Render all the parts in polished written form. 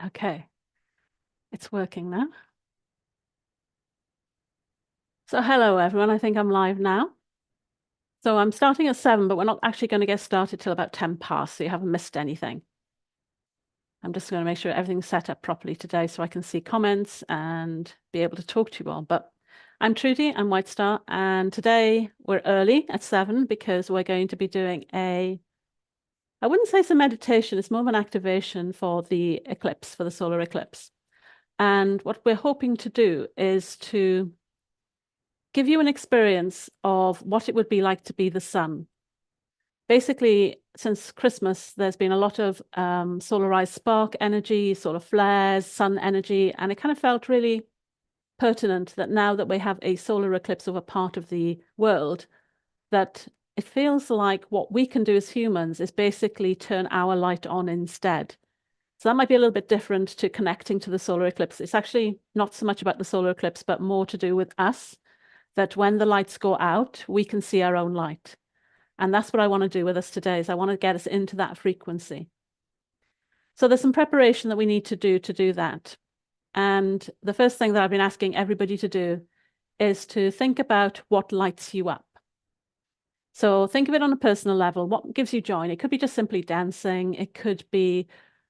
Okay, it's working now. So hello everyone, I think I'm live now. So I'm starting at 7, but we're not actually going to get started till about 10 past, so you haven't missed anything. I'm just going to make sure everything's set up properly today so I can see comments and be able to talk to you all. But I'm Trudy, I'm White Star, and today we're early at 7 because we're going to be doing I wouldn't say it's a meditation, it's more of an activation for the eclipse, for the solar eclipse. And what we're hoping to do is to give you an experience of what it would be like to be the sun. Basically, since Christmas, there's been a lot of solarized spark energy, solar flares, sun energy, and it kind of felt really pertinent that now that we have a solar eclipse over part of the world, that it feels like what we can do as humans is basically turn our light on instead. So that might be a little bit different to connecting to the solar eclipse. It's actually not so much about the solar eclipse, but more to do with us, that when the lights go out, we can see our own light. And that's what I want to do with us today, is I want to get us into that frequency. So there's some preparation that we need to do that. And the first thing that I've been asking everybody to do is to think about what lights you up. So think of it on a personal level. What gives you joy? It could be just simply dancing. It could be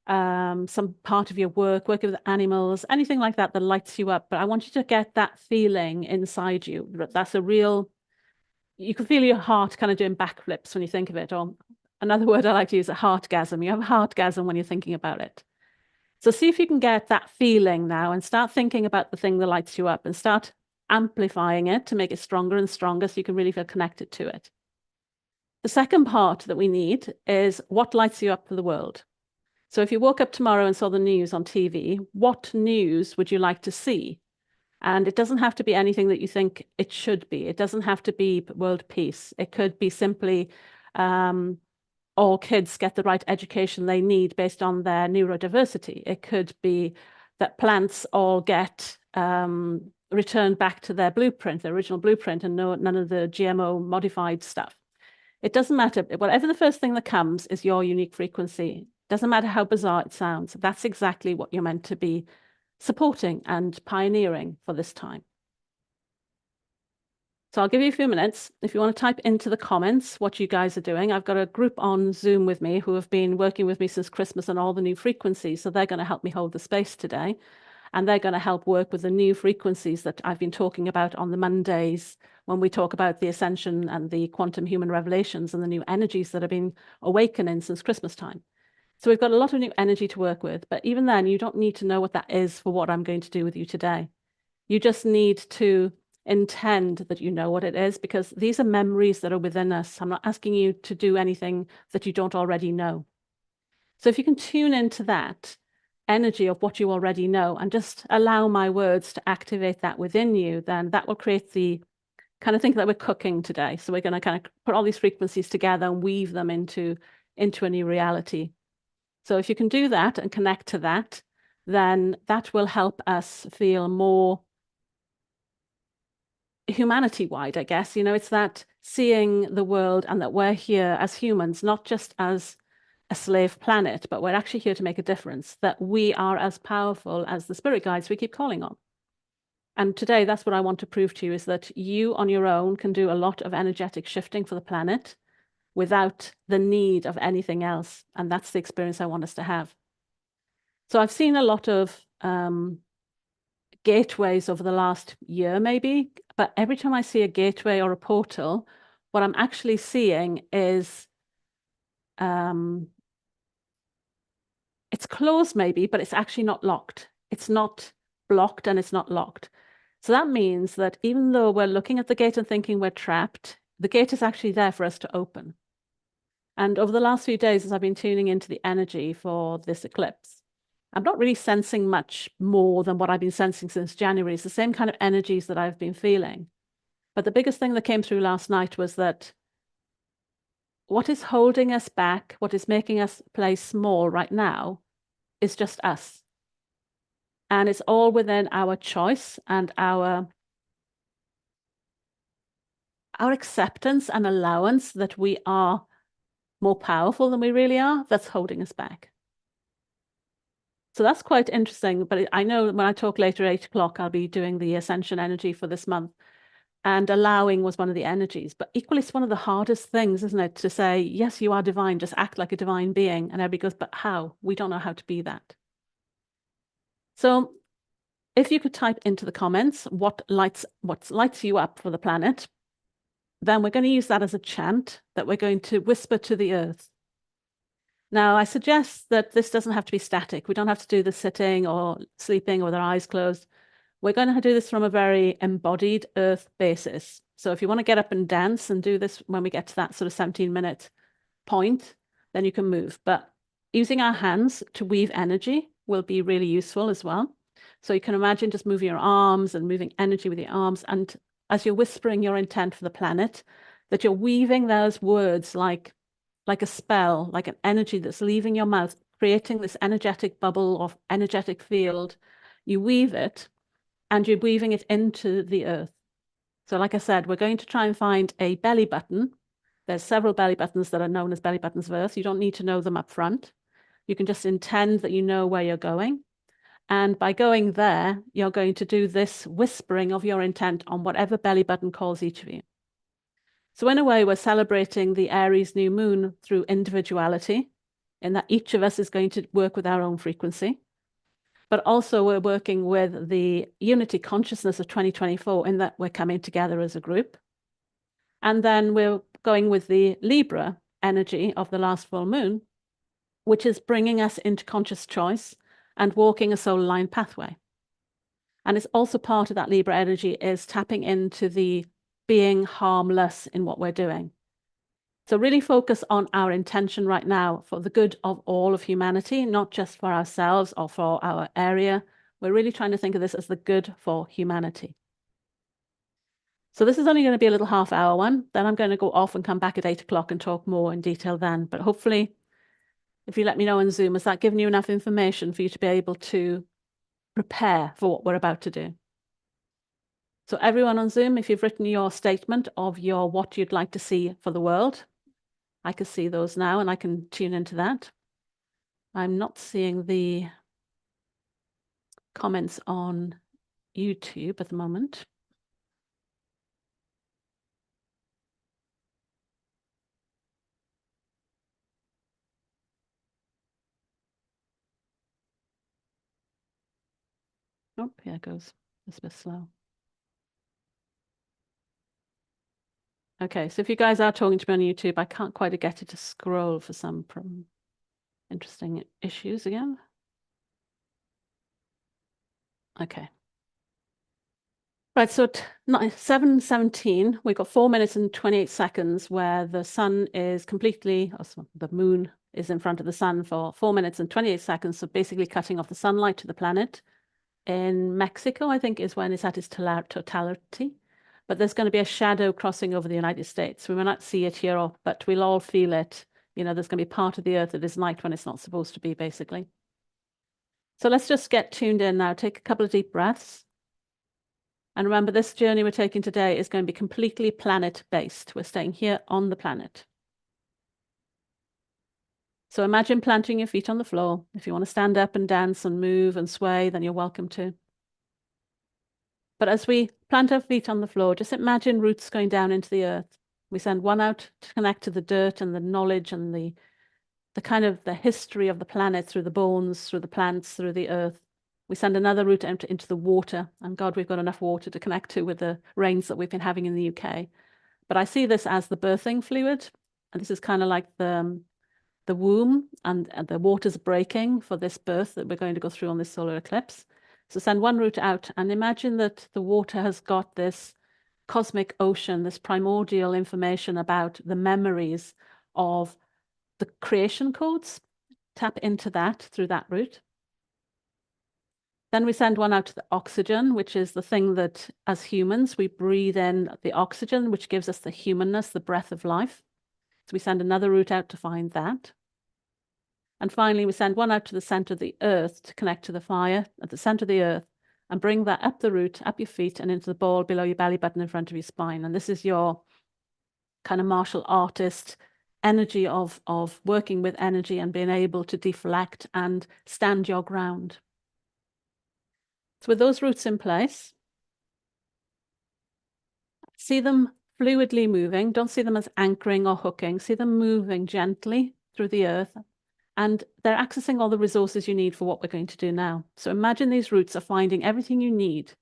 some part of your work, working with animals, anything like that that lights you up. But I want you to get that feeling inside you. That's a real, you can feel your heart kind of doing backflips when you think of it. Or another word I like to use, a heartgasm. You have a heartgasm when you're thinking about it. So see if you can get that feeling now and start thinking about the thing that lights you up and start amplifying it to make it stronger and stronger so you can really feel connected to it. The second part that we need is what lights you up for the world. So if you woke up tomorrow and saw the news on TV, what news would you like to see? And it doesn't have to be anything that you think it should be. It doesn't have to be world peace. It could be simply all kids get the right education they need based on their neurodiversity. It could be that plants all get returned back to their blueprint, their original blueprint, and none of the GMO modified stuff. It doesn't matter. Whatever the first thing that comes is your unique frequency. Doesn't matter how bizarre it sounds. That's exactly what you're meant to be supporting and pioneering for this time. So I'll give you a few minutes. If you want to type into the comments what you guys are doing, I've got a group on Zoom with me who have been working with me since Christmas on all the new frequencies. So they're going to help me hold the space today. And they're going to help work with the new frequencies that I've been talking about on the Mondays when we talk about the Ascension and the quantum human revelations and the new energies that have been awakening since Christmas time. So we've got a lot of new energy to work with. But even then, you don't need to know what that is for what I'm going to do with you today. You just need to intend that you know what it is, because these are memories that are within us. I'm not asking you to do anything that you don't already know. So if you can tune into that energy of what you already know and just allow my words to activate that within you, then that will create the kind of thing that we're cooking today. So we're going to kind of put all these frequencies together and weave them into a new reality. So if you can do that and connect to that, then that will help us feel more humanity-wide, I guess. You know, it's that seeing the world and that we're here as humans, not just as a slave planet, but we're actually here to make a difference, that we are as powerful as the spirit guides we keep calling on. And today, that's what I want to prove to you, is that you on your own can do a lot of energetic shifting for the planet without the need of anything else. And that's the experience I want us to have. So I've seen a lot of gateways over the last year, maybe, but every time I see a gateway or a portal, what I'm actually seeing is it's closed maybe, but it's actually not locked. It's not blocked and it's not locked. So that means that even though we're looking at the gate and thinking we're trapped, the gate is actually there for us to open. And over the last few days, as I've been tuning into the energy for this eclipse, I'm not really sensing much more than what I've been sensing since January. It's the same kind of energies that I've been feeling. But the biggest thing that came through last night was that what is holding us back, what is making us play small right now, is just us. And it's all within our choice and our acceptance and allowance that we are more powerful than we really are, that's holding us back. So that's quite interesting. But I know when I talk later at 8 o'clock, I'll be doing the Ascension energy for this month. And allowing was one of the energies. But equally, it's one of the hardest things, isn't it? To say, yes, you are divine, just act like a divine being. And everybody goes, but how? We don't know how to be that. So if you could type into the comments what lights you up for the planet, then we're going to use that as a chant that we're going to whisper to the earth. Now, I suggest that this doesn't have to be static. We don't have to do this sitting or sleeping or with our eyes closed. We're going to do this from a very embodied earth basis. So if you want to get up and dance and do this when we get to that sort of 17-minute point, then you can move. But using our hands to weave energy will be really useful as well. So you can imagine just moving your arms and moving energy with your arms. And as you're whispering your intent for the planet, that you're weaving those words like a spell, like an energy that's leaving your mouth, creating this energetic bubble or energetic field. You weave it and you're weaving it into the earth. So like I said, we're going to try and find a belly button. There's several belly buttons that are known as belly buttons of earth. You don't need to know them up front. You can just intend that you know where you're going. And by going there, you're going to do this whispering of your intent on whatever belly button calls each of you. So in a way, we're celebrating the Aries new moon through individuality, in that each of us is going to work with our own frequency. But also we're working with the unity consciousness of 2024 in that we're coming together as a group. And then we're going with the Libra energy of the last full moon, which is bringing us into conscious choice and walking a solar line pathway. And it's also part of that Libra energy is tapping into the being harmless in what we're doing. So really focus on our intention right now for the good of all of humanity, not just for ourselves or for our area. We're really trying to think of this as the good for humanity. So this is only going to be a little half-hour one. Then I'm going to go off and come back at 8 o'clock and talk more in detail then. But hopefully, if you let me know on Zoom, has that given you enough information for you to be able to prepare for what we're about to do? So everyone on Zoom, if you've written your statement of what you'd like to see for the world, I can see those now and I can tune into that. I'm not seeing the comments on YouTube at the moment. Oh, here it goes. It's a bit slow. Okay, so if you guys are talking to me on YouTube, I can't quite get it to scroll for some interesting issues again. Okay. Right, so at 7:17, we've got 4 minutes and 28 seconds where the sun is completely, the moon is in front of the sun for 4 minutes and 28 seconds, so basically cutting off the sunlight to the planet. In Mexico, I think, is when it's at its totality. But there's going to be a shadow crossing over the United States. We may not see it here, but we'll all feel it. You know, there's going to be part of the earth that is night when it's not supposed to be, basically. So let's just get tuned in now. Take a couple of deep breaths. And remember, this journey we're taking today is going to be completely planet-based. We're staying here on the planet. So imagine planting your feet on the floor. If you want to stand up and dance and move and sway, then you're welcome to. But as we plant our feet on the floor, just imagine roots going down into the earth. We send one out to connect to the dirt and the knowledge and the kind of the history of the planet through the bones, through the plants, through the earth. We send another root out into the water. And God, we've got enough water to connect to with the rains that we've been having in the UK. But I see this as the birthing fluid. And this is kind of like the womb and the water's breaking for this birth that we're going to go through on this solar eclipse. So send one root out and imagine that the water has got this cosmic ocean, this primordial information about the memories of the creation codes. Tap into that through that root. Then we send one out to the oxygen, which is the thing that as humans, we breathe in the oxygen, which gives us the humanness, the breath of life. So we send another root out to find that. And finally, we send one out to the center of the earth to connect to the fire at the center of the earth and bring that up the root, up your feet and into the ball below your belly button in front of your spine. And this is your kind of martial artist energy of working with energy and being able to deflect and stand your ground. So with those roots in place, see them fluidly moving. Don't see them as anchoring or hooking. See them moving gently through the earth. And they're accessing all the resources you need for what we're going to do now. So imagine these roots are finding everything you need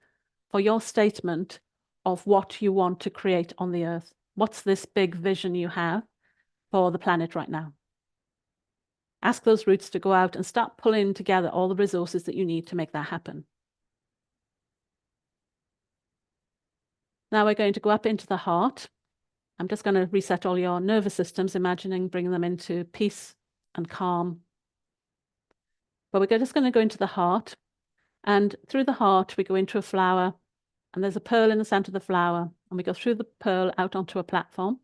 for your statement of what you want to create on the earth. What's this big vision you have for the planet right now? Ask those roots to go out and start pulling together all the resources that you need to make that happen. Now we're going to go up into the heart. I'm just going to reset all your nervous systems, imagining bringing them into peace and calm. But we're just going to go into the heart, and through the heart, we go into a flower, and there's a pearl in the center of the flower, and we go through the pearl out onto a platform.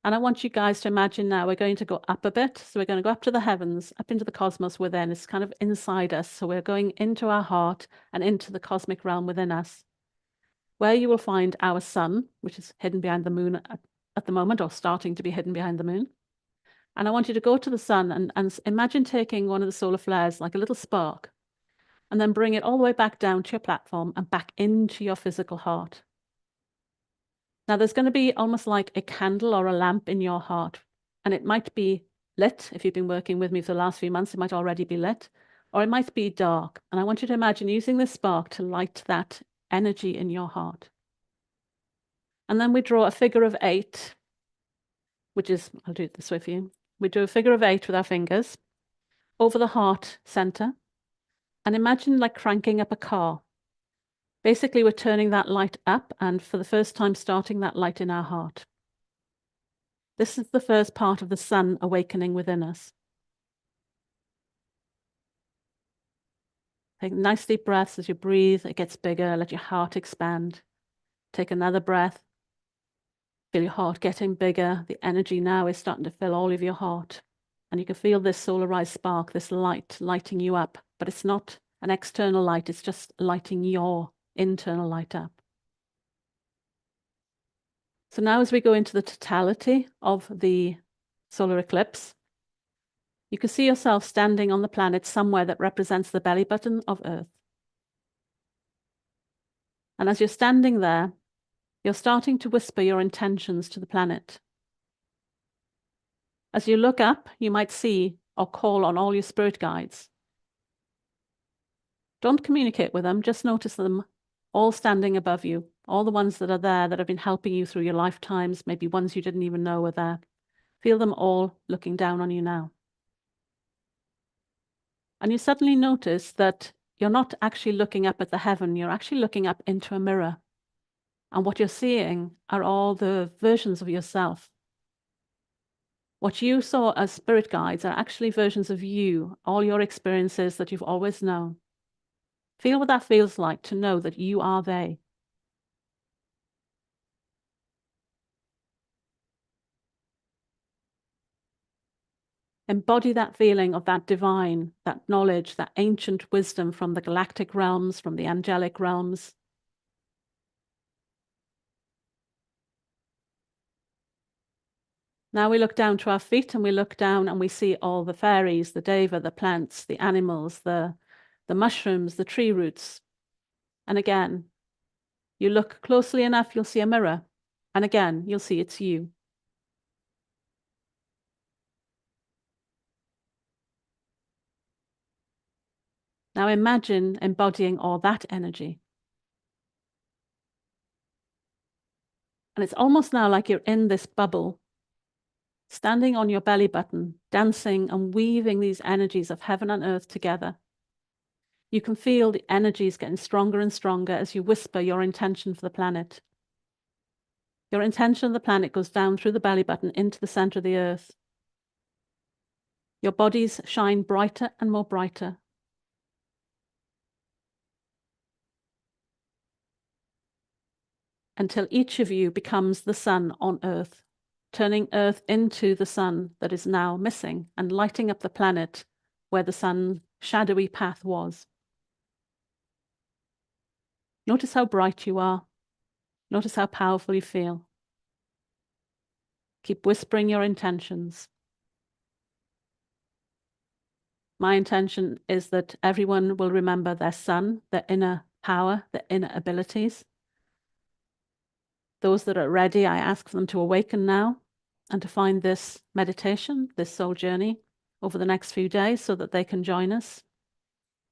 And I want you guys to imagine now we're going to go up a bit. So we're going to go up to the heavens, up into the cosmos within. It's kind of inside us. So we're going into our heart and into the cosmic realm within us, where you will find our sun, which is hidden behind the moon at the moment, or starting to be hidden behind the moon. And I want you to go to the sun and imagine taking one of the solar flares, like a little spark, and then bring it all the way back down to your platform and back into your physical heart. Now, there's going to be almost like a candle or a lamp in your heart, and it might be lit. If you've been working with me for the last few months, it might already be lit, or it might be dark. And I want you to imagine using this spark to light that energy in your heart. And then we draw a figure of 8, which is, I'll do it this way for you. We do a figure of 8 with our fingers over the heart center, and imagine like cranking up a car. Basically, we're turning that light up, and for the first time, starting that light in our heart. This is the first part of the sun awakening within us. Take nice deep breaths as you breathe. It gets bigger. Let your heart expand. Take another breath. Feel your heart getting bigger. The energy now is starting to fill all of your heart. And you can feel this solarized spark, this light lighting you up. But it's not an external light. It's just lighting your internal light up. So now as we go into the totality of the solar eclipse, you can see yourself standing on the planet somewhere that represents the belly button of Earth. And as you're standing there, you're starting to whisper your intentions to the planet. As you look up, you might see or call on all your spirit guides. Don't communicate with them, just notice them all standing above you, all the ones that are there that have been helping you through your lifetimes, maybe ones you didn't even know were there. Feel them all looking down on you now. And you suddenly notice that you're not actually looking up at the heaven, you're actually looking up into a mirror. And what you're seeing are all the versions of yourself. What you saw as spirit guides are actually versions of you, all your experiences that you've always known. Feel what that feels like to know that you are they. Embody that feeling of that divine, that knowledge, that ancient wisdom from the galactic realms, from the angelic realms. Now we look down to our feet and we look down and we see all the fairies, the deva, the plants, the animals, the mushrooms, the tree roots. And again, you look closely enough, you'll see a mirror. And again, you'll see it's you. Now imagine embodying all that energy. And it's almost now like you're in this bubble, standing on your belly button, dancing and weaving these energies of heaven and earth together. You can feel the energies getting stronger and stronger as you whisper your intention for the planet. Your intention of the planet goes down through the belly button into the center of the earth. Your bodies shine brighter and more brighter. Until each of you becomes the sun on earth, turning earth into the sun that is now missing and lighting up the planet where the sun's shadowy path was. Notice how bright you are. Notice how powerful you feel. Keep whispering your intentions. My intention is that everyone will remember their sun, their inner power, their inner abilities. Those that are ready, I ask for them to awaken now and to find this meditation, this soul journey over the next few days so that they can join us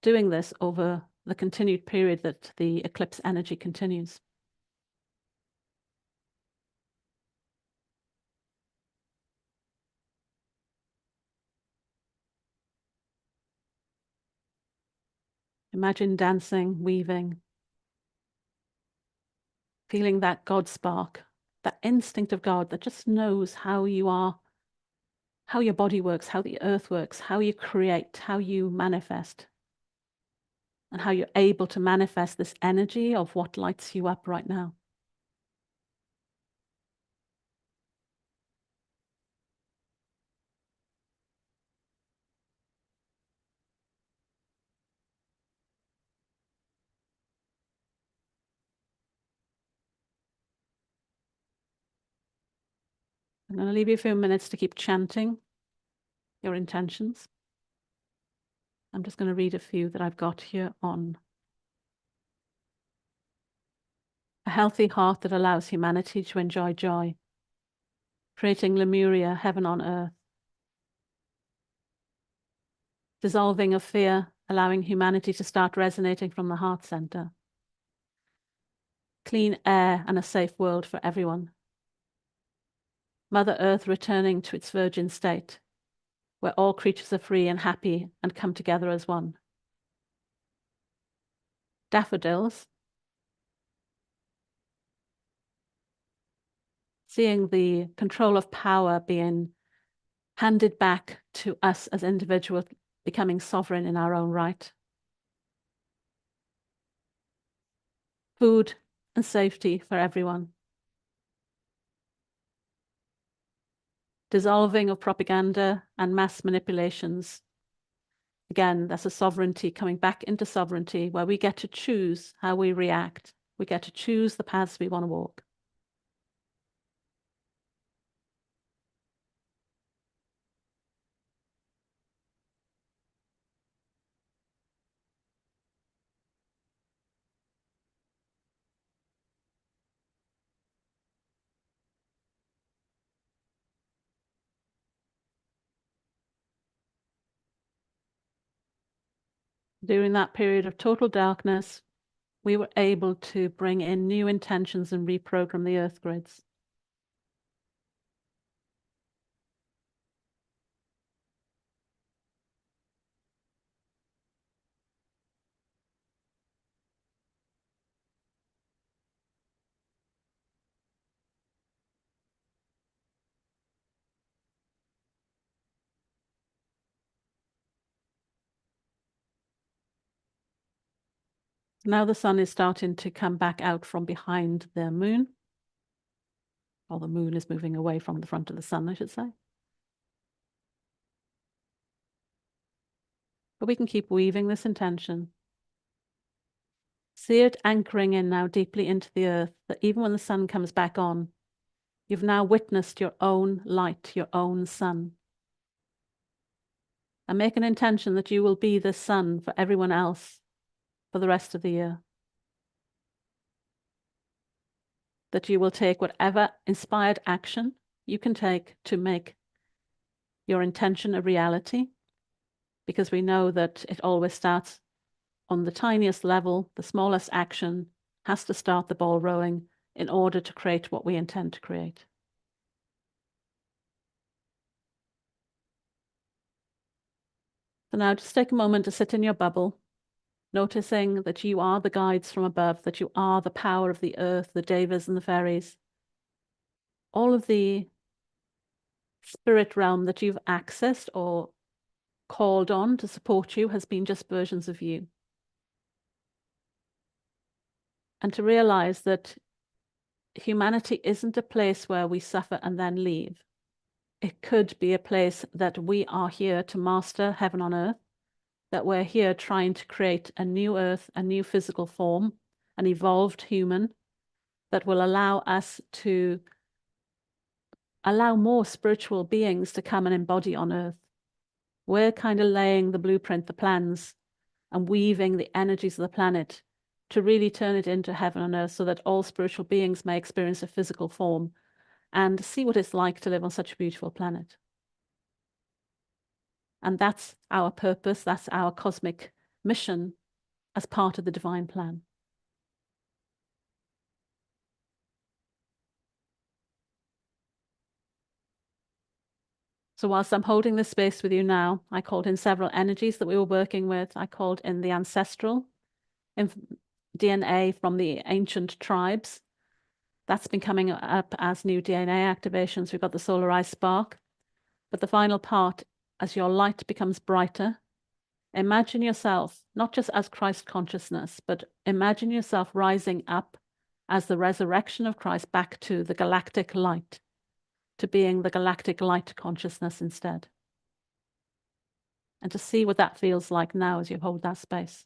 doing this over the continued period that the eclipse energy continues. Imagine dancing, weaving, feeling that God spark, that instinct of God that just knows how you are, how your body works, how the earth works, how you create, how you manifest, and how you're able to manifest this energy of what lights you up right now. I'm going to leave you a few minutes to keep chanting your intentions. I'm just going to read a few that I've got here on a healthy heart that allows humanity to enjoy joy, creating Lemuria, heaven on earth, dissolving of fear, allowing humanity to start resonating from the heart center, clean air and a safe world for everyone, Mother Earth returning to its virgin state, where all creatures are free and happy and come together as one. Daffodils, seeing the control of power being handed back to us as individuals, becoming sovereign in our own right. Food and safety for everyone. Dissolving of propaganda and mass manipulations. Again, that's a sovereignty coming back into sovereignty where we get to choose how we react. We get to choose the paths we want to walk. During that period of total darkness, we were able to bring in new intentions and reprogram the earth grids. Now the sun is starting to come back out from behind the moon, or the moon is moving away from the front of the sun, I should say. But we can keep weaving this intention. See it anchoring in now deeply into the earth, that even when the sun comes back on, you've now witnessed your own light, your own sun. And make an intention that you will be the sun for everyone else for the rest of the year. That you will take whatever inspired action you can take to make your intention a reality, because we know that it always starts on the tiniest level. The smallest action has to start the ball rolling in order to create what we intend to create. So now just take a moment to sit in your bubble, noticing that you are the guides from above, that you are the power of the earth, the devas and the fairies. All of the spirit realm that you've accessed or called on to support you has been just versions of you. And to realize that humanity isn't a place where we suffer and then leave. It could be a place that we are here to master heaven on earth, that we're here trying to create a new earth, a new physical form, an evolved human that will allow us to allow more spiritual beings to come and embody on Earth. We're kind of laying the blueprint, the plans, and weaving the energies of the planet to really turn it into heaven on earth so that all spiritual beings may experience a physical form and see what it's like to live on such a beautiful planet. And that's our purpose, that's our cosmic mission as part of the divine plan. So whilst I'm holding this space with you now, I called in several energies that we were working with. I called in the ancestral DNA from the ancient tribes. That's been coming up as new DNA activations. We've got the solar eye spark. But the final part, as your light becomes brighter, imagine yourself not just as Christ consciousness, but imagine yourself rising up as the resurrection of Christ back to the galactic light, to being the galactic light consciousness instead. And to see what that feels like now as you hold that space.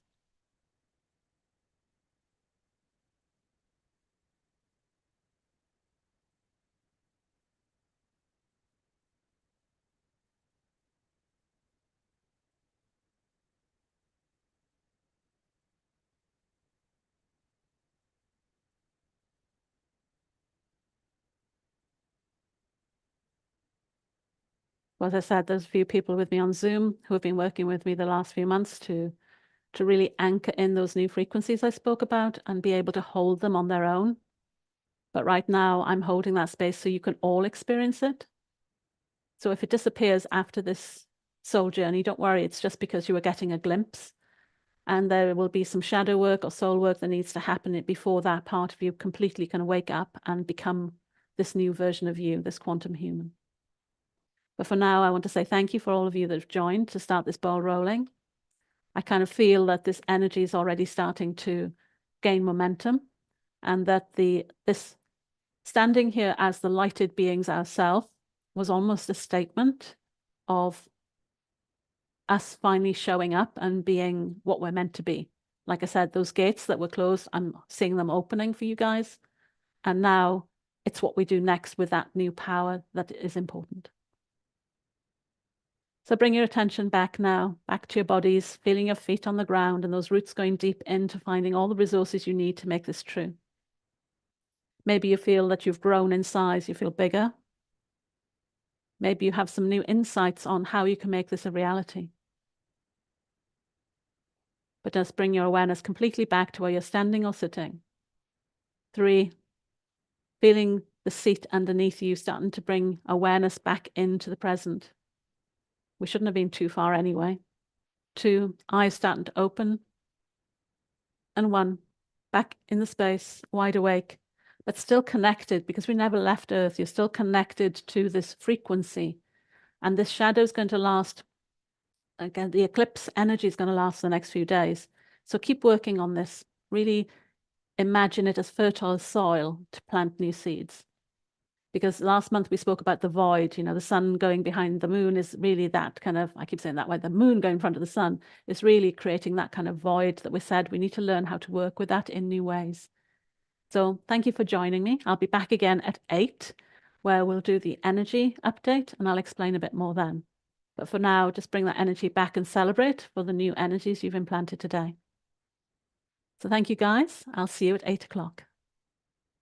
Well, as I said, there's a few people with me on Zoom who have been working with me the last few months to really anchor in those new frequencies I spoke about and be able to hold them on their own. But right now, I'm holding that space so you can all experience it. So if it disappears after this soul journey, don't worry, it's just because you were getting a glimpse. And there will be some shadow work or soul work that needs to happen before that part of you completely can wake up and become this new version of you, this quantum human. But for now, I want to say thank you for all of you that have joined to start this ball rolling. I kind of feel that this energy is already starting to gain momentum and that this standing here as the lighted beings ourselves was almost a statement of us finally showing up and being what we're meant to be. Like I said, those gates that were closed, I'm seeing them opening for you guys. And now it's what we do next with that new power that is important. So bring your attention back now, back to your bodies, feeling your feet on the ground and those roots going deep into finding all the resources you need to make this true. Maybe you feel that you've grown in size, you feel bigger. Maybe you have some new insights on how you can make this a reality. But just bring your awareness completely back to where you're standing or sitting. 3, feeling the seat underneath you, starting to bring awareness back into the present. We shouldn't have been too far anyway. 2, eyes starting to open. And 1, back in the space, wide awake, but still connected because we never left Earth. You're still connected to this frequency. And this shadow is going to last. Again, the eclipse energy is going to last the next few days. So keep working on this. Really imagine it as fertile soil to plant new seeds. Because last month we spoke about the void, the sun going behind the moon is really that kind of, I keep saying that way, the moon going in front of the sun is really creating that kind of void that we said we need to learn how to work with that in new ways. So thank you for joining me. I'll be back again at 8, where we'll do the energy update and I'll explain a bit more then. But for now, just bring that energy back and celebrate for the new energies you've implanted today. So thank you guys. I'll see you at 8 o'clock.